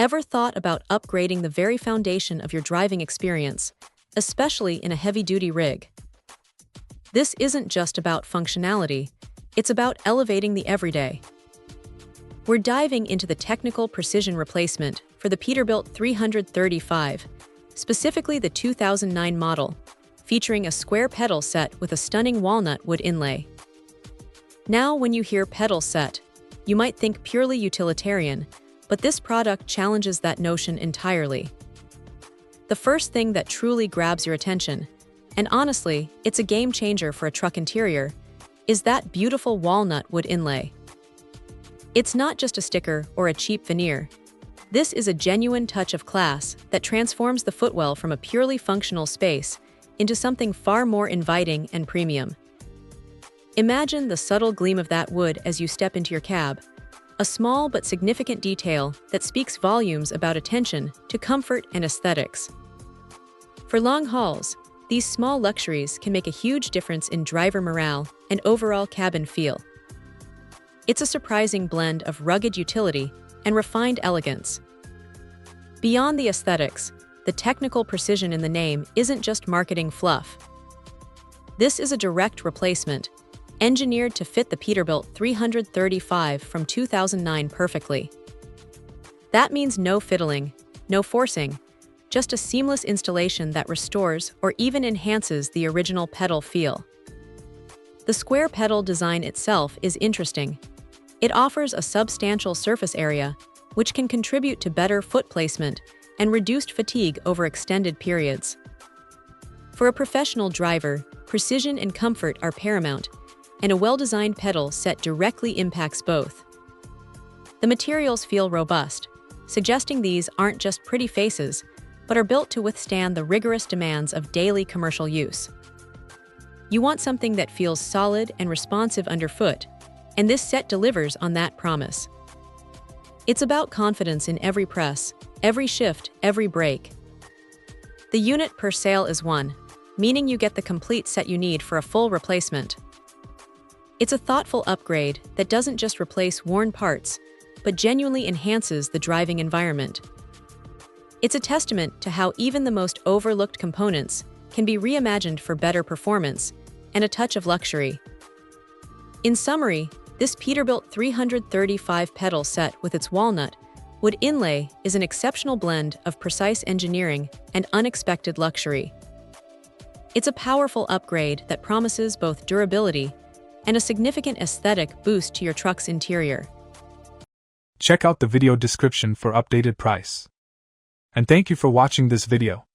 Ever thought about upgrading the very foundation of your driving experience, especially in a heavy-duty rig? This isn't just about functionality, it's about elevating the everyday. We're diving into the technical precision replacement for the Peterbilt 335, specifically the 2009 model, featuring a square pedal set with a stunning walnut wood inlay. Now, when you hear pedal set, you might think purely utilitarian, but this product challenges that notion entirely. The first thing that truly grabs your attention, and honestly, it's a game changer for a truck interior, is that beautiful walnut wood inlay. It's not just a sticker or a cheap veneer. This is a genuine touch of class that transforms the footwell from a purely functional space into something far more inviting and premium. Imagine the subtle gleam of that wood as you step into your cab, a small but significant detail that speaks volumes about attention to comfort and aesthetics. For long hauls, these small luxuries can make a huge difference in driver morale and overall cabin feel. It's a surprising blend of rugged utility and refined elegance. Beyond the aesthetics, the technical precision in the name isn't just marketing fluff. This is a direct replacement, engineered to fit the Peterbilt 335 from 2009 perfectly. That means no fiddling, no forcing, just a seamless installation that restores or even enhances the original pedal feel. The square pedal design itself is interesting. It offers a substantial surface area, which can contribute to better foot placement and reduced fatigue over extended periods. For a professional driver, precision and comfort are paramount, and a well-designed pedal set directly impacts both. The materials feel robust, suggesting these aren't just pretty faces, but are built to withstand the rigorous demands of daily commercial use. You want something that feels solid and responsive underfoot, and this set delivers on that promise. It's about confidence in every press, every shift, every brake. The unit per sale is one, meaning you get the complete set you need for a full replacement. It's a thoughtful upgrade that doesn't just replace worn parts, but genuinely enhances the driving environment. It's a testament to how even the most overlooked components can be reimagined for better performance and a touch of luxury. In summary, this Peterbilt 335 pedal set with its walnut wood inlay is an exceptional blend of precise engineering and unexpected luxury. It's a powerful upgrade that promises both durability and a significant aesthetic boost to your truck's interior. Check out the video description for updated price. And thank you for watching this video.